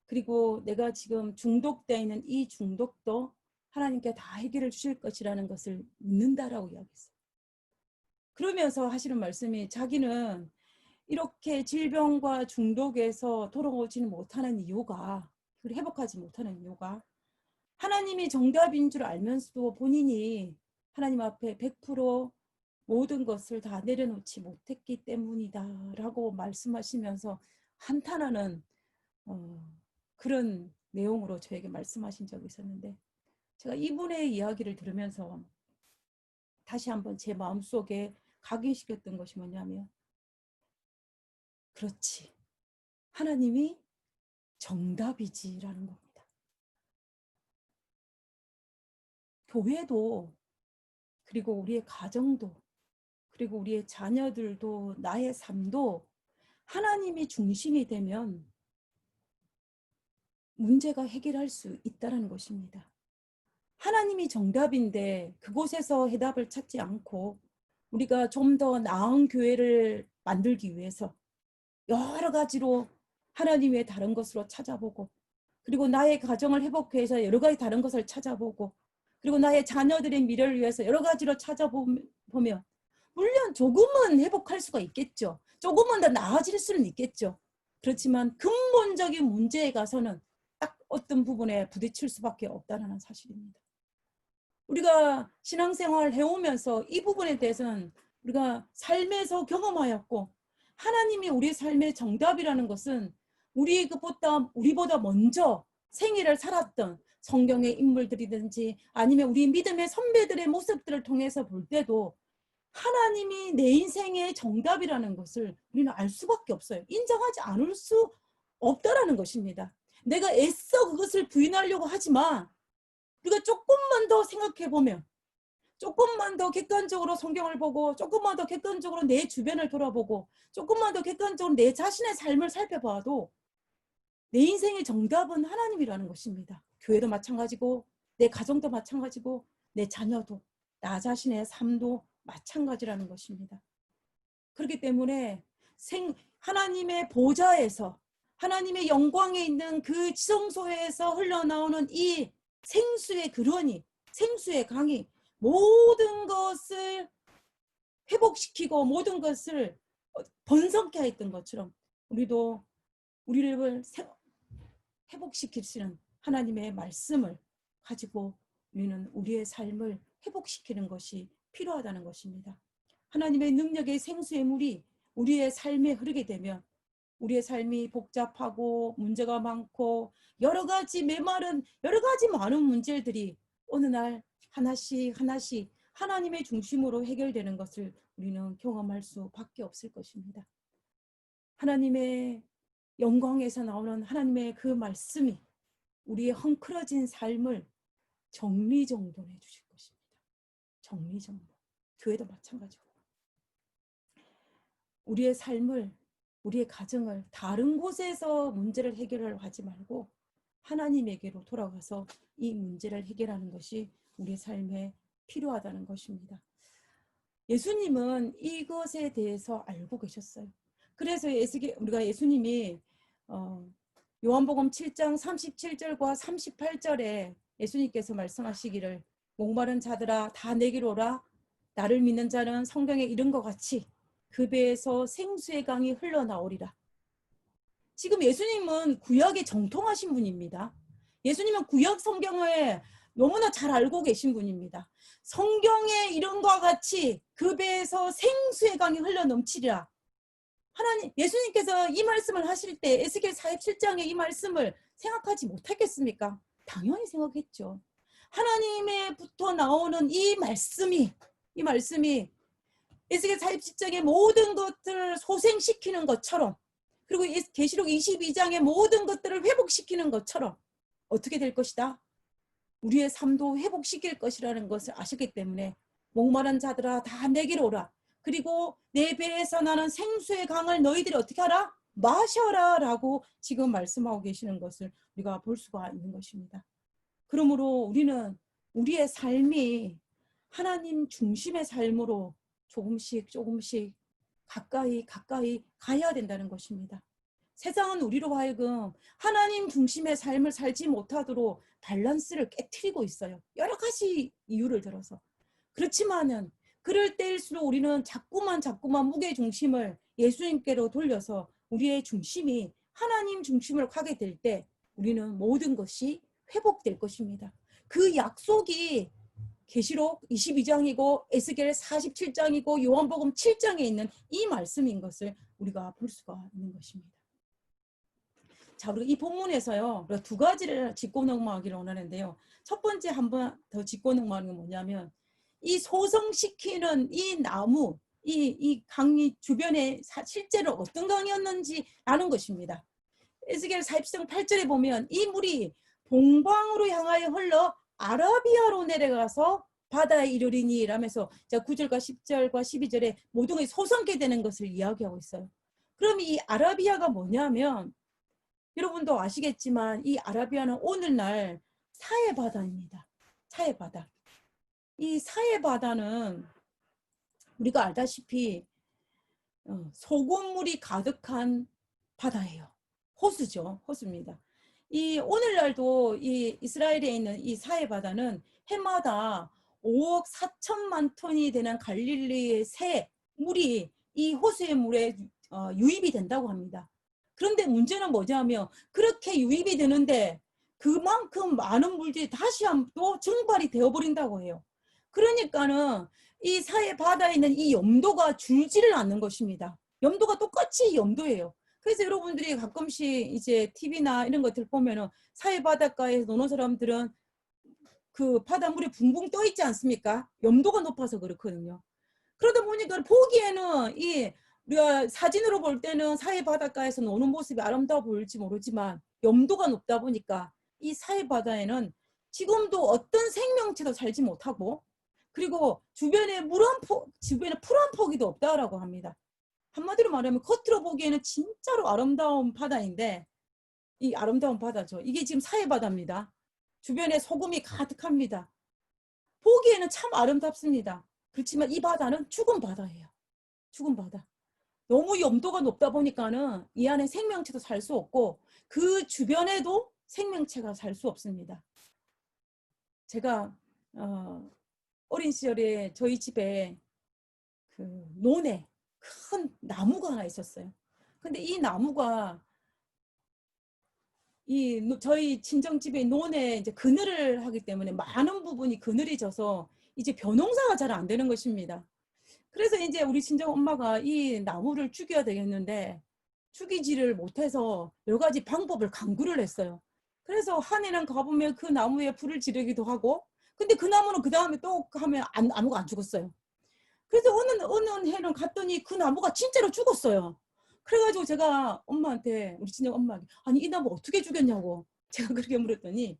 그리고 내가 지금 중독되어 있는 이 중독도 하나님께 다 해결해 주실 것이라는 것을 믿는다라고 이야기했어요. 그러면서 하시는 말씀이, 자기는 이렇게 질병과 중독에서 돌아오지는 못하는 이유가, 회복하지 못하는 이유가 하나님이 정답인 줄 알면서도 본인이 하나님 앞에 100% 모든 것을 다 내려놓지 못했기 때문이다 라고 말씀하시면서 한탄하는 그런 내용으로 저에게 말씀하신 적이 있었는데, 제가 이분의 이야기를 들으면서 다시 한번 제 마음속에 각인시켰던 것이 뭐냐면, 그렇지, 하나님이 정답이지라는 겁니다. 교회도, 그리고 우리의 가정도, 그리고 우리의 자녀들도, 나의 삶도 하나님이 중심이 되면 문제가 해결할 수 있다는 것입니다. 하나님이 정답인데 그곳에서 해답을 찾지 않고 우리가 좀 더 나은 교회를 만들기 위해서 여러 가지로 하나님 외에 다른 것으로 찾아보고, 그리고 나의 가정을 회복하기 위해서 여러 가지 다른 것을 찾아보고, 그리고 나의 자녀들의 미래를 위해서 여러 가지로 찾아보면 물론 조금은 회복할 수가 있겠죠. 조금은 더 나아질 수는 있겠죠. 그렇지만 근본적인 문제에 가서는 딱 어떤 부분에 부딪힐 수밖에 없다는 사실입니다. 우리가 신앙생활을 해오면서 이 부분에 대해서는 우리가 삶에서 경험하였고, 하나님이 우리 삶의 정답이라는 것은 우리보다 먼저 생애를 살았던 성경의 인물들이든지 아니면 우리 믿음의 선배들의 모습들을 통해서 볼 때도 하나님이 내 인생의 정답이라는 것을 우리는 알 수밖에 없어요. 인정하지 않을 수 없다라는 것입니다. 내가 애써 그것을 부인하려고 하지만 우리가 조금만 더 생각해보면, 조금만 더 객관적으로 성경을 보고, 조금만 더 객관적으로 내 주변을 돌아보고, 조금만 더 객관적으로 내 자신의 삶을 살펴봐도 내 인생의 정답은 하나님이라는 것입니다. 교회도 마찬가지고, 내 가정도 마찬가지고, 내 자녀도, 나 자신의 삶도 마찬가지라는 것입니다. 그렇기 때문에 하나님의 보좌에서, 하나님의 영광에 있는 그 지성소에서 흘러나오는 이 생수의 근원이, 생수의 강이 모든 것을 회복시키고 모든 것을 번성케 했던 것처럼 우리도 우리를 회복시킬 수 있는 하나님의 말씀을 가지고 우리는 우리의 삶을 회복시키는 것이 필요하다는 것입니다. 하나님의 능력의 생수의 물이 우리의 삶에 흐르게 되면 우리의 삶이 복잡하고 문제가 많고 여러 가지 메마른 여러 가지 많은 문제들이 어느 날 하나씩 하나씩 하나님의 중심으로 해결되는 것을 우리는 경험할 수밖에 없을 것입니다. 하나님의 영광에서 나오는 하나님의 그 말씀이 우리의 헝클어진 삶을 정리정돈해 주실 것입니다. 정리정돈. 교회도 마찬가지고. 우리의 삶을, 우리의 가정을 다른 곳에서 문제를 해결하려 하지 말고 하나님에게로 돌아가서 이 문제를 해결하는 것이 우리의 삶에 필요하다는 것입니다. 예수님은 이것에 대해서 알고 계셨어요. 그래서 우리가 예수님이 요한복음 7장 37절과 38절에 예수님께서 말씀하시기를 목마른 자들아 다 내게로 오라. 나를 믿는 자는 성경에 이른 것 같이 그 배에서 생수의 강이 흘러나오리라. 지금 예수님은 구약에 정통하신 분입니다. 예수님은 구약 성경을 너무나 잘 알고 계신 분입니다. 성경에 이런 것과 같이 그 배에서 생수의 강이 흘러넘치리라. 하나님, 예수님께서 이 말씀을 하실 때 에스겔 47장의 이 말씀을 생각하지 못했겠습니까? 당연히 생각했죠. 하나님의부터 나오는 이 말씀이 에스겔 47장의 모든 것들을 소생시키는 것처럼 그리고 계시록 22장의 모든 것들을 회복시키는 것처럼 어떻게 될 것이다? 우리의 삶도 회복시킬 것이라는 것을 아셨기 때문에 목마른 자들아 다 내게로 오라. 그리고 내 배에서 나는 생수의 강을 너희들이 어떻게 하라? 마셔라 라고 지금 말씀하고 계시는 것을 우리가 볼 수가 있는 것입니다. 그러므로 우리는 우리의 삶이 하나님 중심의 삶으로 조금씩 가까이 가야 된다는 것입니다. 세상은 우리로 하여금 하나님 중심의 삶을 살지 못하도록 밸런스를 깨트리고 있어요. 여러 가지 이유를 들어서. 그렇지만은 그럴 때일수록 우리는 자꾸만 무게 중심을 예수님께로 돌려서 우리의 중심이 하나님 중심으로 가게 될 때 우리는 모든 것이 회복될 것입니다. 그 약속이 계시록 22장이고 에스겔 47장이고 요한복음 7장에 있는 이 말씀인 것을 우리가 볼 수가 있는 것입니다. 자, 우리가 이 본문에서요, 우리가 두 가지를 짚고 넘어가기를 원하는데요. 첫 번째 한 번 더 짚고 넘어가는 건 뭐냐면 이 소성시키는 이 나무, 이 강이 주변에 실제로 어떤 강이었는지 아는 것입니다. 에스겔 47장 8절에 보면 이 물이 동방으로 향하여 흘러 아라비아로 내려가서 바다에 이르리니 라면서 9절과 10절과 12절에 모든 것이 소성게 되는 것을 이야기하고 있어요. 그럼 이 아라비아가 뭐냐면 여러분도 아시겠지만 이 아라비아는 오늘날 사해바다입니다. 사해바다. 이 사해바다는 우리가 알다시피 소금물이 가득한 바다예요. 호수죠. 호수입니다. 이 오늘날도 이 이스라엘에 있는 이 사해바다는 해마다 5억 4천만 톤이 되는 갈릴리의 새 물이 이 호수의 물에 유입이 된다고 합니다. 그런데 문제는 뭐냐면 그렇게 유입이 되는데 그만큼 많은 물들이 다시 한번 또 증발이 되어버린다고 해요. 그러니까는 이 사해 바다에 있는 이 염도가 줄지를 않는 것입니다. 염도가 똑같이 염도예요. 그래서 여러분들이 가끔씩 이제 TV나 이런 것들 보면은 사해 바닷가에서 노는 사람들은 그 바닷물이 붕붕 떠 있지 않습니까? 염도가 높아서 그렇거든요. 그러다 보니까 보기에는 우리가 사진으로 볼 때는 사해 바닷가에서 노는 모습이 아름다워 보일지 모르지만 염도가 높다 보니까 이 사해 바다에는 지금도 어떤 생명체도 살지 못하고 그리고 주변에 주변에 풀 한 포기도 없다라고 합니다. 한마디로 말하면 겉으로 보기에는 진짜로 아름다운 바다인데 이 아름다운 바다죠. 이게 지금 사해 바다입니다. 주변에 소금이 가득합니다. 보기에는 참 아름답습니다. 그렇지만 이 바다는 죽은 바다예요. 죽은 바다. 너무 염도가 높다 보니까는 이 안에 생명체도 살 수 없고 그 주변에도 생명체가 살 수 없습니다. 제가 어린 시절에 저희 집에 그 논에 큰 나무가 하나 있었어요. 근데 이 나무가 저희 친정집의 논에 이제 그늘을 하기 때문에 많은 부분이 그늘이 져서 이제 벼농사가 잘 안 되는 것입니다. 그래서 이제 우리 친정 엄마가 이 나무를 죽여야 되겠는데 죽이지를 못해서 여러 가지 방법을 강구를 했어요. 그래서 한해는 가보면 그 나무에 불을 지르기도 하고, 근데 그 나무는 그 다음에 또 하면 나무가 안 죽었어요. 그래서 어느 해는 갔더니 그 나무가 진짜로 죽었어요. 그래가지고 제가 엄마한테, 우리 친정 엄마한테, 아니 이 나무 어떻게 죽였냐고 제가 그렇게 물었더니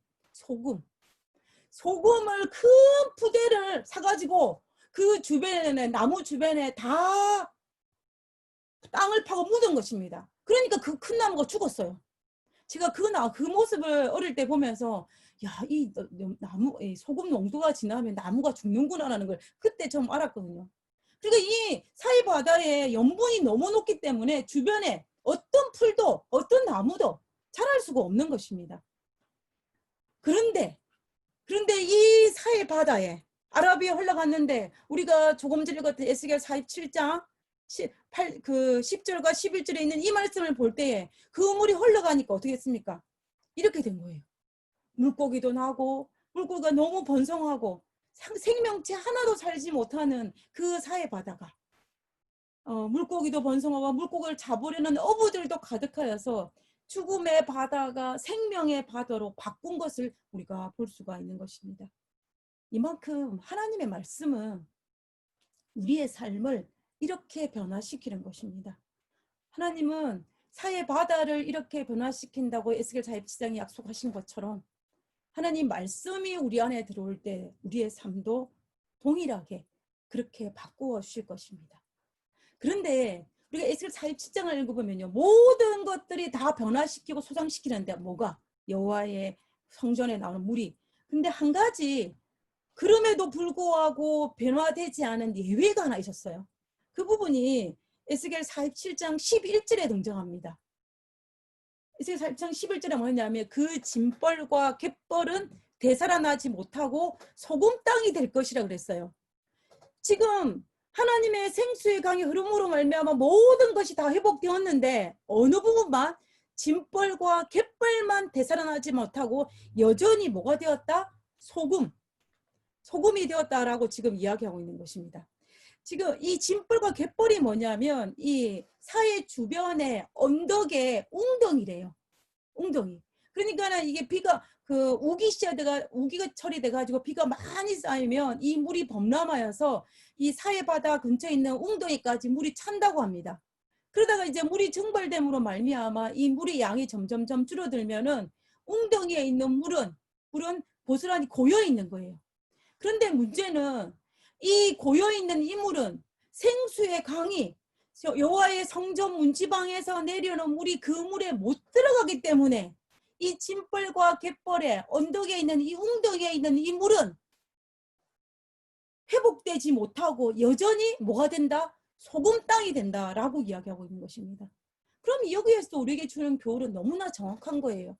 소금을 큰 푸대를 사가지고 그 주변에, 나무 주변에 다 땅을 파고 묻은 것입니다. 그러니까 그 큰 나무가 죽었어요. 제가 그 모습을 어릴 때 보면서, 야, 이 나무, 이 소금 농도가 지나면 나무가 죽는구나라는 걸 그때 좀 알았거든요. 그리고 이 사이바다에 염분이 너무 높기 때문에 주변에 어떤 풀도 어떤 나무도 자랄 수가 없는 것입니다. 그런데 이 사이바다에 아라비아 흘러갔는데 우리가 조금 전에 읽었던 에스겔 47장 10절과 11절에 있는 이 말씀을 볼 때에 그 물이 흘러가니까 어떻게 했습니까? 이렇게 된 거예요. 물고기도 나고 물고기가 너무 번성하고 생명체 하나도 살지 못하는 그 사이바다가 물고기도 번성하고 물고기를 잡으려는 어부들도 가득하여서 죽음의 바다가 생명의 바다로 바꾼 것을 우리가 볼 수가 있는 것입니다. 이만큼 하나님의 말씀은 우리의 삶을 이렇게 변화시키는 것입니다. 하나님은 사해 바다를 이렇게 변화시킨다고 에스겔 47장에 약속하신 것처럼 하나님 말씀이 우리 안에 들어올 때 우리의 삶도 동일하게 그렇게 바꾸어 주실 것입니다. 그런데 우리가 에스겔 47장을 읽어보면요, 모든 것들이 다 변화시키고 소장시키는데 뭐가? 여호와의 성전에 나오는 물이. 근데 한 가지, 그럼에도 불구하고 변화되지 않은 예외가 하나 있었어요. 그 부분이 에스겔 47장 11절에 등장합니다. 에스겔 47장 11절에 뭐냐면 그 짐벌과 갯벌은 되살아나지 못하고 소금 땅이 될 것이라 그랬어요. 지금 하나님의 생수의 강의 흐름으로 말미암아 모든 것이 다 회복되었는데 어느 부분만, 짐벌과 갯벌만 되살아나지 못하고 여전히 뭐가 되었다? 소금이 되었다라고 지금 이야기하고 있는 것입니다. 지금 이 짐벌과 갯벌이 뭐냐면 이 사해 주변에 언덕의 웅덩이래요. 웅덩이. 그러니까 이게 비가 우기가 처리돼 가지고 비가 많이 쌓이면 이 물이 범람하여서 이 사해바다 근처에 있는 웅덩이까지 물이 찬다고 합니다. 그러다가 이제 물이 증발됨으로 말미암아 이 물의 양이 점점점 줄어들면은 웅덩이에 있는 물은 고스란히 고여 있는 거예요. 그런데 문제는 이 고여있는 이 물은 생수의 강이 여호와의 성전 문지방에서 내려오는 물이 그 물에 못 들어가기 때문에 이 짐벌과 갯벌에 언덕에 있는 이 웅덩이에 있는 이 물은 회복되지 못하고 여전히 뭐가 된다? 소금 땅이 된다라고 이야기하고 있는 것입니다. 그럼 여기에서 우리에게 주는 교훈은 너무나 정확한 거예요.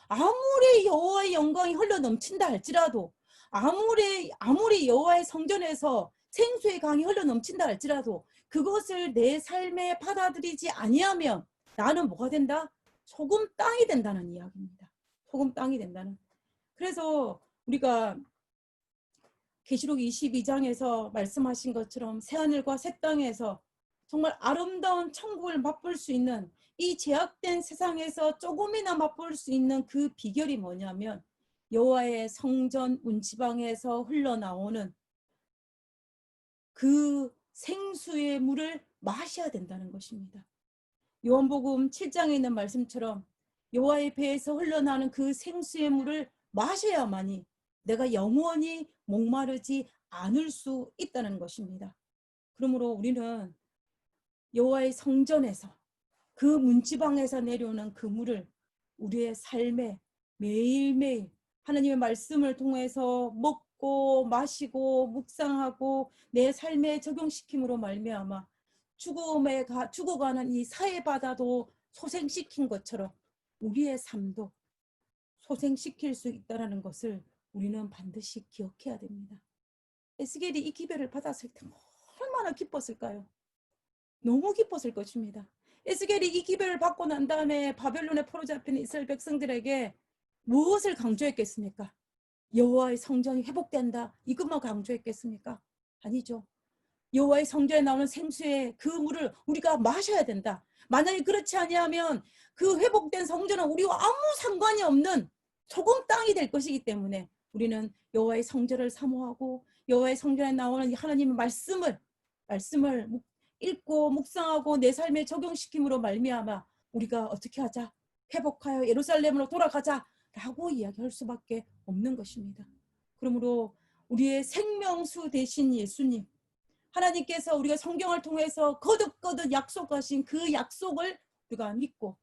아무리 여호와의 영광이 흘러 넘친다 할지라도, 아무리 여호와의 성전에서 생수의 강이 흘러 넘친다 할지라도 그것을 내 삶에 받아들이지 아니하면 나는 뭐가 된다? 소금 땅이 된다는 이야기입니다. 소금 땅이 된다는. 그래서 우리가 계시록 22장에서 말씀하신 것처럼 새하늘과 새 땅에서 정말 아름다운 천국을 맛볼 수 있는 이 제약된 세상에서 조금이나 맛볼 수 있는 그 비결이 뭐냐면 여호와의 성전 문지방에서 흘러나오는 그 생수의 물을 마셔야 된다는 것입니다. 요한복음 7장에 있는 말씀처럼 여호와의 배에서 흘러나오는 그 생수의 물을 마셔야만이 내가 영원히 목마르지 않을 수 있다는 것입니다. 그러므로 우리는 여호와의 성전에서 그 문지방에서 내려오는 그 물을 우리의 삶에 매일매일 하나님의 말씀을 통해서 먹고 마시고 묵상하고 내 삶에 적용시킴으로 말미암아 죽어가는 이 사해바다도 소생시킨 것처럼 우리의 삶도 소생시킬 수 있다는 것을 우리는 반드시 기억해야 됩니다. 에스겔이 이 기별을 받았을 때 얼마나 기뻤을까요? 너무 기뻤을 것입니다. 에스겔이 이 기별을 받고 난 다음에 바벨론에 포로잡힌 이스라엘 백성들에게 무엇을 강조했겠습니까? 여호와의 성전이 회복된다. 이것만 강조했겠습니까? 아니죠. 여호와의 성전에 나오는 생수의 그 물을 우리가 마셔야 된다. 만약에 그렇지 아니하면 그 회복된 성전은 우리와 아무 상관이 없는 소금 땅이 될 것이기 때문에 우리는 여호와의 성전을 사모하고 여호와의 성전에 나오는 하나님의 말씀을 읽고 묵상하고 내 삶에 적용시킴으로 말미암아 우리가 어떻게 하자? 회복하여 예루살렘으로 돌아가자라고 이야기할 수밖에 없는 것입니다. 그러므로 우리의 생명수 되신 예수님, 하나님께서 우리가 성경을 통해서 거듭거듭 약속하신 그 약속을 우리가 믿고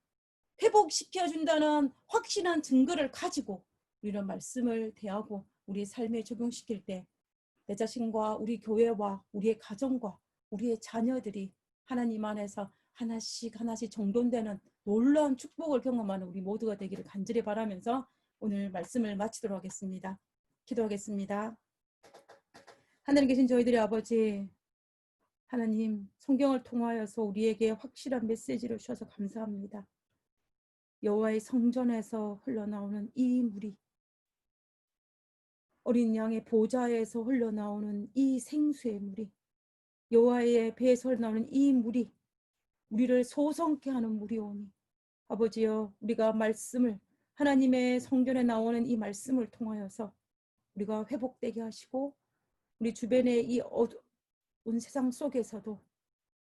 회복시켜준다는 확신한 증거를 가지고 우리는 말씀을 대하고 우리의 삶에 적용시킬 때 내 자신과 우리 교회와 우리의 가정과 우리의 자녀들이 하나님 안에서 하나씩 하나씩 정돈되는 놀라운 축복을 경험하는 우리 모두가 되기를 간절히 바라면서 오늘 말씀을 마치도록 하겠습니다. 기도하겠습니다. 하늘에 계신 저희들의 아버지, 하나님, 성경을 통하여서 우리에게 확실한 메시지를 주셔서 감사합니다. 여호와의 성전에서 흘러나오는 이 물이, 어린 양의 보좌에서 흘러나오는 이 생수의 물이, 여호와의 배에서 흘러나오는 이 물이 우리를 소성케 하는 물이오니 아버지여, 우리가 말씀을, 하나님의 성전에 나오는 이 말씀을 통하여서 우리가 회복되게 하시고 우리 주변의 이 어두운 세상 속에서도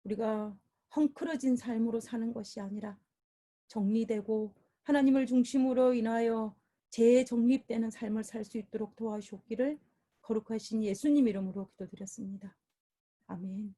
우리가 헝클어진 삶으로 사는 것이 아니라 정리되고 하나님을 중심으로 인하여 재정립되는 삶을 살 수 있도록 도와주옵기를 거룩하신 예수님 이름으로 기도드렸습니다. 아멘.